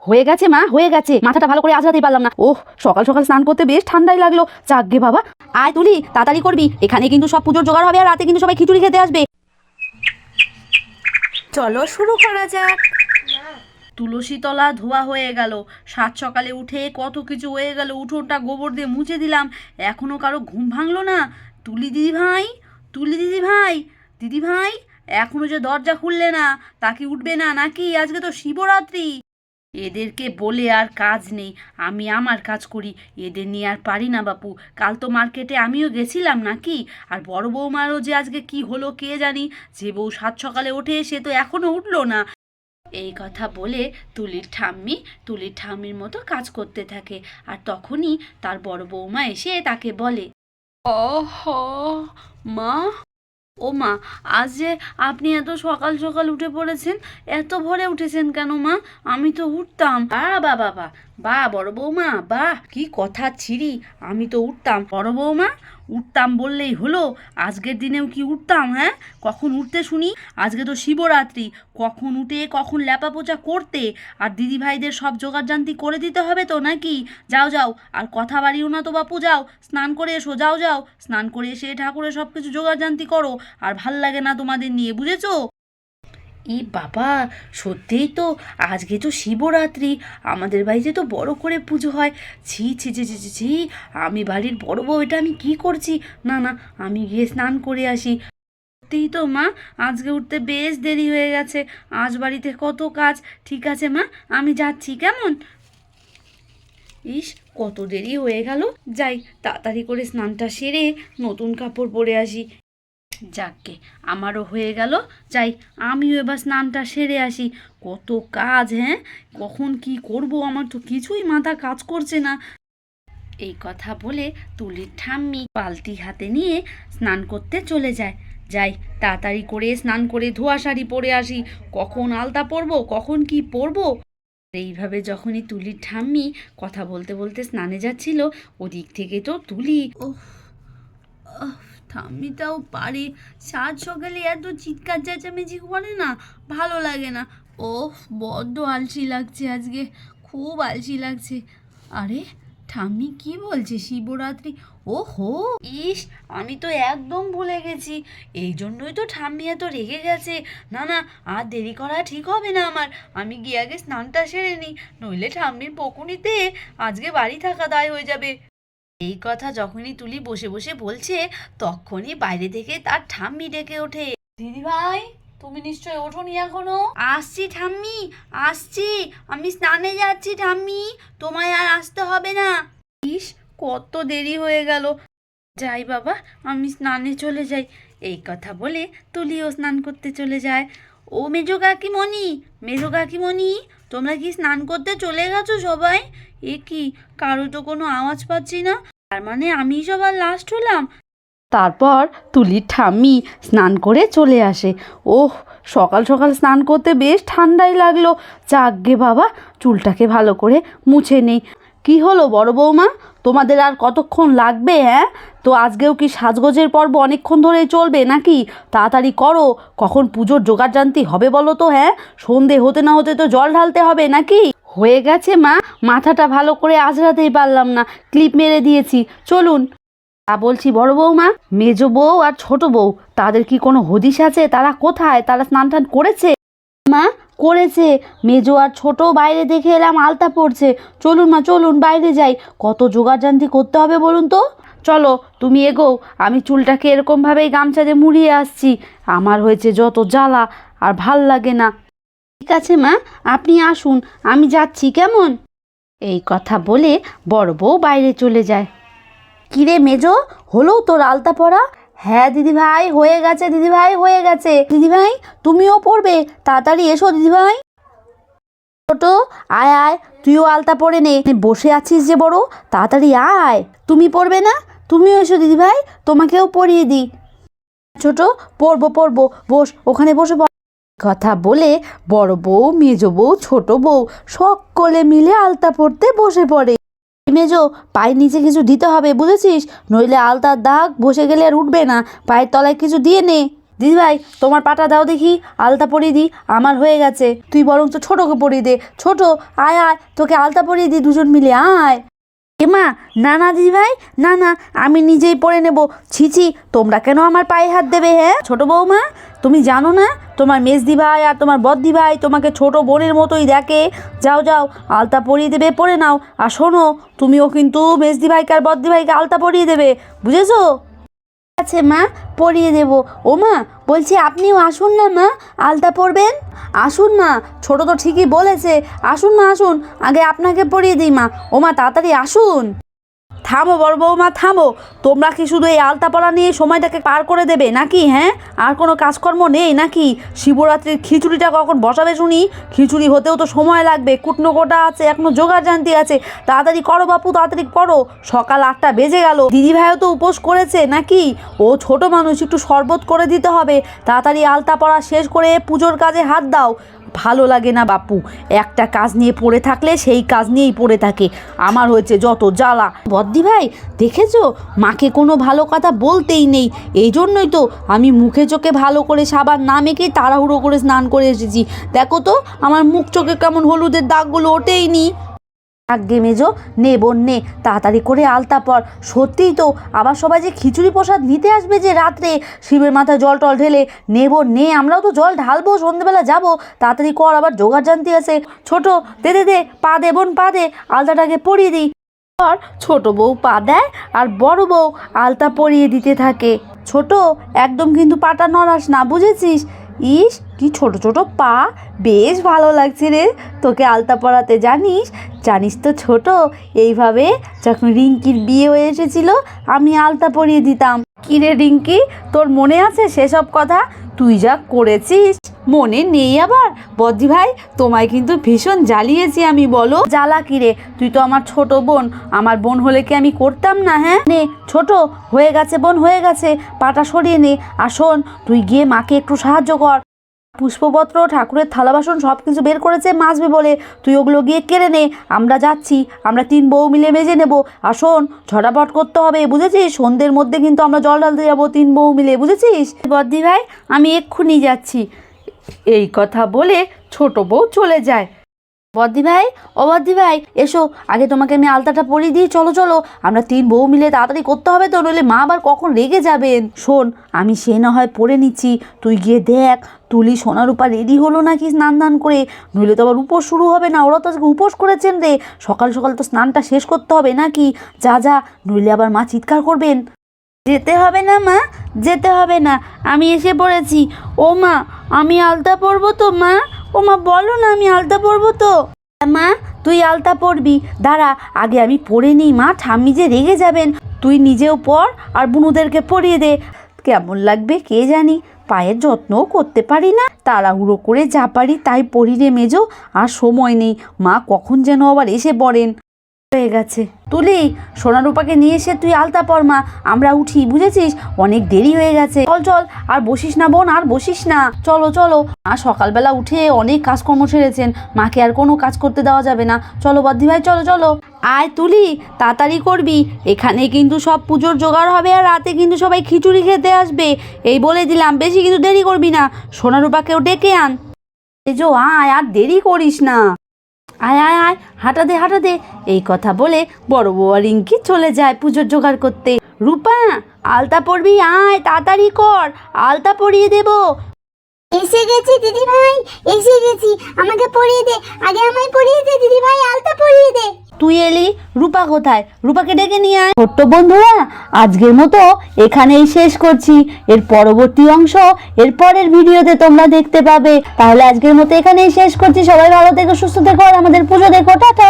হয়ে গেছে মা, হয়ে গেছে। মাথাটা ভালো করে আজরাতেই পারলাম না। ওহ, সকাল সকাল স্নান করতে বেশ ঠান্ডাই লাগলো। যাকগে বাবা। আয় তুলি, তাড়াতাড়ি করবি, এখানে কিন্তু সব পুজোর জোগাড় হবে আর রাতে কিন্তু সবাই খিচুড়ি খেতে আসবে। চলো শুরু করা যাক। তুলসী তলা ধোয়া হয়ে গেল, সাত সকালে উঠে কত কিছু হয়ে গেল, উঠোনটা গোবর দিয়ে মুছে দিলাম, এখনো কারো ঘুম ভাঙলো না। তুলি দিদি ভাই, তুলি দিদি ভাই, দিদি ভাই, এখনো যে দরজা খুললে না, তা কি উঠবে না নাকি? আজকে তো শিবরাত্রি। এদেরকে বলে আর কাজ নেই, আমি আমার কাজ করি, এদের নিয়ে আর পারি না বাপু। কাল তো মার্কেটে আমিও গেছিলাম নাকি, আর বড় বৌমারও যে আজকে কি হলো কে জানি, যে বউ সাত সকালে ওঠে সে তো এখনো উঠলো না। এই কথা বলে তুলির ঠাম্মির মতো কাজ করতে থাকে, আর তখনই তার বড় বৌমা এসে তাকে বলে, ওহ মা, ও মা, আজ যে আপনি এত সকাল সকাল উঠে পড়েছেন, এত ভোরে উঠেছেন কেন মা? আমি তো উঠতাম। বাহ বাবা, বাহ বড় বৌমা, বাহ, কি কথা ছিরি, আমি তো উঠতাম। বড় বৌমা, উঠতাম বললেই হলো? আজকের দিনেও কি উঠতাম? হ্যাঁ, কখন উঠতে শুনি? আজকে তো শিবরাত্রি, কখন উঠে কখন ল্যাপা পোচা করতে, আর দিদি ভাইদের সব জোগাড়জান্তি করে দিতে হবে তো নাকি? যাও যাও, আর কথা বাড়িও না তো বাপু, যাও স্নান করে এসো, যাও যাও, স্নান করে এসে ঠাকুরের সব কিছু জোগাড়জান্তি করো, আর ভাল লাগে না তোমাদের নিয়ে, বুঝেছো? ই বাবা, সত্যিই তো আজকে তো শিবরাত্রি, আমাদের বাড়িতে তো বড় করে পুজো হয়। ছি ছি ছি ছি ছি ছি, আমি বাড়ির বড় বউ, এটা আমি কি করছি? না না, আমি গিয়ে স্নান করে আসি। সত্যিই তো মা, আজকে উঠতে বেশ দেরি হয়ে গেছে, আজ বাড়িতে কত কাজ। ঠিক আছে মা, আমি যাচ্ছি, কেমন? ইস, কত দেরি হয়ে গেল, যাই তাড়াতাড়ি করে স্নানটা সেরে নতুন কাপড় পরে আসি। যাকগে, আমারও হয়ে গেল, যাই আমিও এবার স্নানটা সেরে আসি। কত কাজ, হ্যাঁ, কখন কি করব আমার তো কিছুই মাথা কাজ করছে না। এই কথা বলে তুলির ঠাম্মি বালতি হাতে নিয়ে স্নান করতে চলে যায়। যাই তাড়াতাড়ি করে স্নান করে ধোয়া শাড়ি পরে আসি, কখন আলতা পরবো, কখন কি পরবো। এইভাবে যখনই তুলির ঠাম্মি কথা বলতে বলতে স্নানে যাচ্ছিল, ওদিক থেকে তো তুলি, ঠাম্মিটাও পারে, সাত সকালে এত চিৎকার চেঁচামেচি করে না, ভালো লাগে না। ওহ, বড্ড আলসি লাগছে আজকে, খুব আলসি লাগছে। আরে, ঠাম্মি কি বলছে শিবরাত্রি? ওহো, ইস, আমি তো একদম ভুলে গেছি, এই জন্যই তো ঠাম্মি এত রেগে গেছে। না না, আর দেরি করা ঠিক হবে না আমার, আমি গিয়ে আগে স্নানটা সেরে নিই, নইলে ঠাম্মির বকুনিতে আজকে বাড়ি থাকা দায় হয়ে যাবে। এই কথা যখনই তুলি বসে বসে বলছে, তখনই বাইরে থেকে তার ঠাম্মি ডেকে ওঠে, দিদি ভাই, তুমি নিশ্চয় ওঠোনি এখনো? আসছি ঠাম্মি, আসছি, আমি স্নানে যাচ্ছি ঠাম্মি, তোমায় আর আসতে হবে না। ইস, কত দেরি হয়ে গেল, যাই বাবা, আমি স্নানে চলে যাই। এই কথা বলে তুলিও স্নান করতে চলে যায়। ও মেজো কাকিমণি, মেজো কাকিমণি, তোমরা কি স্নান করতে চলে গেছো সবাই? এ কি, কারো তো কোনো আওয়াজ পাচ্ছি না, তার মানে আমি সবার লাস্ট হলাম। তারপর তুলির ঠাম্মি স্নান করে চলে আসে। ওহ, সকাল সকাল স্নান করতে বেশ ঠান্ডাই লাগলো। যাকগে বাবা, চুলটাকে ভালো করে মুছে নেই। কি হলো বড় বৌমা, তোমাদের আর কতক্ষণ লাগবে? হ্যাঁ, তো আজকেও কি সাজগোজের পর্ব অনেকক্ষণ ধরেই চলবে নাকি? তাড়াতাড়ি করো, কখন পুজোর জোগাড়জান্তি হবে বলো তো? হ্যাঁ, সন্ধে হতে না হতে তো জল ঢালতে হবে নাকি? হয়ে গেছে মা, মাথাটা ভালো করে আজরাতেই পারলাম না, ক্লিপ মেরে দিয়েছি, চলুন। তা বলছি বড় বৌমা, মেজো বউ আর ছোট বউ, তাদের কি কোনো হদিশ আছে? তারা কোথায়? তারা স্নান টান করেছে? মা, করেছে, মেজো আর ছোট বাইরে দেখে এলাম আলতা পড়ছে। চলুন মা, চলুন বাইরে যাই, কত জোগাড়জান্তি করতে হবে বলুন তো। চলো তুমি এগোও, আমি চুলটাকে এরকমভাবেই গামছা দিয়ে মুড়িয়ে আসছি, আমার হয়েছে যত জ্বালা, আর ভাল লাগে না। ঠিক আছে মা, আপনি আসুন, আমি যাচ্ছি, কেমন? এই কথা বলে বড় বউ বাইরে চলে যায়। কিরে মেজো, হলো তোর আলতা পরা? হ্যাঁ দিদিভাই, হয়ে গেছে দিদিভাই, হয়ে গেছে। দিদিভাই, তুমিও পড়বে, তাড়াতাড়ি এসো দিদিভাই। ছোট, আয় আয়, তুইও আলতা পরে নে, বসে আছিস যে বড়, তাড়াতাড়ি আয়। তুমি পড়বে না? তুমিও এসো দিদিভাই, তোমাকেও পরিয়ে দিই। ছোট, পড়বো পড়বো, বস ওখানে, বসে পড়। কথা বলে বড় বউ, মেজো বউ, ছোট বউ সকলে মিলে আলতা পড়তে বসে পড়ে। মেজো, পায়ের নিচে কিছু দিতে হবে বুঝেছিস, নইলে আলতার দাগ বসে গেলে আর উঠবে না, পায়ের তলায় কিছু দিয়ে নে। দিদিভাই তোমার পাটা দাও দেখি, আলতা পরিয়ে দিই। আমার হয়ে গেছে, তুই বরঞ্চ ছোটোকে পরিয়ে দে। ছোট আয় আয়, তোকে আলতা পরিয়ে দিই, দুজন মিলে আয়। এমা না না দিদিভাই, না না, আমি নিজেই পরে নেব। ছিছি, তোমরা কেন আমার পায়ে হাত দেবে? হ্যাঁ ছোট বৌমা, তুমি জানো না তোমার মেজদি ভাই আর তোমার বদ্দি ভাই তোমাকে ছোট বোনের মতোই দেখে। যাও যাও, আলতা পরিয়ে দেবে, পরে নাও। আর শোনো, তুমিও কিন্তু মেজদি ভাইকে আর বদ্দি ভাইকে আলতা পরিয়ে দেবে, বুঝেছো? আছে মা, পরিয়ে দেব। ও মা, বলছি আপনিও আসুন না মা, আলতা পরবেন। আসুন মা, ছোট তো ঠিকই বলেছে, আসুন মা আসুন, আগে আপনাকে পরিয়ে দিই মা। ও মা তাড়াতাড়ি আসুন। থামো বড় বৌমা, থামো। তোমরা কি শুধু এই আলতা পরা নিয়ে সময়টাকে পার করে দেবে নাকি? হ্যাঁ, আর কোনো কাজকর্ম নেই নাকি? শিবরাত্রির খিচুড়িটা কখন বসাবে শুনি? খিচুড়ি হতেও তো সময় লাগবে, কুটনো কোটা আছে, এখনো জোগাড় জানতি আছে। তাড়াতাড়ি করো বাপু, তাড়াতাড়ি করো, সকাল 8টা বেজে গেল। দিদিভাইও তো উপোস করেছে নাকি? ও ছোট মানুষ, একটু শরবত করে দিতে হবে। তাড়াতাড়ি আলতা পরা শেষ করে পুজোর কাজে হাত দাও। ভালো লাগে না বাপু, একটা কাজ নিয়ে পড়ে থাকলে সেই কাজ নিয়েই পড়ে থাকে। আমার হয়েছে যত জ্বালা। বদ্দি ভাই দেখেছো, মাকে কোনো ভালো কথা বলতেই নেই, এই জন্যই তো আমি মুখে চোখে ভালো করে সাবান না মেখে তাড়াহুড়ো করে স্নান করে এসেছি। দেখো তো আমার মুখ চোখে কেমন হলুদের দাগগুলো ওঠেই নি। আগে মেজো, নে বোন নে, তাড়াতাড়ি করে আলতা পর। সত্যিই তো, আবার সবাই যে খিচুড়ি প্রসাদ নিতে আসবে যে রাত্রে, শিবের মাথায় জল টল ঢেলে। নে বোন নে, আমরাও তো জল ঢালবো, সন্ধ্যেবেলা যাবো। তাড়াতাড়ি কর, আবার জোগাড় জানতে আছে। ছোট দে দে দে, পা দে বোন, পা দে, আলতাটাকে পরিয়ে দিই। আর ছোট বউ পা দেয় আর বড় বউ আলতা পরিয়ে দিতে থাকে। ছোট একদম কিন্তু পাটা নড়াস না, বুঝেছিস? ইস কি ছোট ছোট পা, বেশ ভালো লাগছে রে তোকে আলতা পরাতে। জানিস জানিস তো ছোট, এইভাবে যখন রিঙ্কির বিয়ে হয়ে এসেছিল আমি আলতা পরিয়ে দিতাম। কি রে রিঙ্কি, তোর মনে আছে সেসব কথা? তুই যা করেছিস মনে নেই আবার? বদ্দি ভাই তোমায় কিন্তু ভীষণ জ্বালিয়েছি আমি, বলো। জ্বালা কি রে, তুই তো আমার ছোট বোন, আমার বোন হলে কি আমি করতাম না? হ্যাঁ নে ছোট, হয়ে গেছে বোন, হয়ে গেছে, পাটা সরিয়ে নে। আর শোন, তুই গিয়ে মাকে একটু সাহায্য কর। পুষ্পপত্র, ঠাকুরের থালা বাসন সব কিছু বের করেছে মাজবে বলে, তুই ওগুলো গিয়ে কেড়ে নে। আমরা যাচ্ছি, আমরা 3 বউ মিলে মেজে নেব। আর শোন, ঝটাপট করতে হবে, বুঝেছিস? সন্ধ্যের মধ্যে কিন্তু আমরা জল ঢালতে যাবো 3 বউ মিলে, বুঝেছিস? বদ্দি ভাই আমি এক্ষুনি যাচ্ছি। এই কথা বলে ছোট বউ চলে যায়। বদ্দি ভাই, ও বদ্দি ভাই এসো, আগে তোমাকে আমি আলতাটা পরিয়ে দিই। চলো চলো, আমরা 3 বউ মিলে তাড়াতাড়ি করতে হবে তো, নইলে মা আবার কখন রেগে যাবেন। শোন, আমি সে না হয় পরে নিচ্ছি, তুই গিয়ে দেখ তুলি সোনার উপর রেডি হলো নাকি স্নান দান করে, নইলে তো আবার উপোস শুরু হবে না। ওরা তো আজকে উপোস করেছেন রে, সকাল সকাল তো স্নানটা শেষ করতে হবে নাকি? যা যা, নইলে আবার মা চিৎকার করবেন। যেতে হবে না মা, যেতে হবে না, আমি এসে পড়েছি। ও মা, আমি আলতা পরবো তো মা? ও মা বলো না, আমি আলতা পরবো তো। মা তুই আলতা পরবি, দাঁড়া আগে আমি পরে নিই মা, ঠাম্মি যে রেগে যাবেন। তুই নিজেও পর আর বুনুদেরকে পরিয়ে দে। কেমন লাগবে কে জানি, পায়ের যত্নও করতে পারি না, তাড়াহুড়ো করে যা পারি তাই পরি রে মেজো। আর সময় নেই, মা কখন যেন আবার এসে পড়েন। হয়ে গেছে, তুলি সোনারূপাকে নিয়ে এসে তুই আলতা পর মা, আমরা উঠি, বুঝেছিস? অনেক দেরি হয়ে গেছে, চল চল, আর বসিস না বোন, আর বসিস না, চলো চলো। মা সকালবেলা উঠে অনেক কাজকর্ম সেরেছেন, মাকে আর কোনো কাজ করতে দেওয়া যাবে না। চলো বদ্দি ভাই, চলো চলো। আয় তুলি, তাড়াতাড়ি করবি, এখানে কিন্তু সব পুজোর জোগাড় হবে, আর রাতে কিন্তু সবাই খিচুড়ি খেতে আসবে, এই বলে দিলাম। বেশি কিন্তু দেরি করবি না, সোনারূপাকেও ডেকে আন। এই যো আয়, আর দেরি করিস না, আয় আয় আয়, হাঁটা দে হাঁটা দে। এই কথা বলে বড় বউ আর রিঙ্কি চলে যায় পুজোর জোগাড় করতে। রূপা আলতা পরবি, আয় তাড়াতাড়ি কর, আলতা পরিয়ে দেব। এসে গেছি দিদি ভাই, এসে গেছি, আমাকে পরিয়ে দে, আগে আমায় পরিয়ে দে দিদি ভাই, আলতা পরিয়ে দে। তুই এলি, রূপা কোথায়? রূপাকে ডেকে নিয়ে আয়। ছোট্ট বন্ধুরা, আজকের মতো এখানেই শেষ করছি। এর পরবর্তী অংশ এর পরের ভিডিওতে তোমরা দেখতে পাবে। তাহলে আজকের মতো এখানেই শেষ করছি। সবাই ভালো থেকো, সুস্থ থেকো, আর আমাদের পুজো দেখো। টাটা।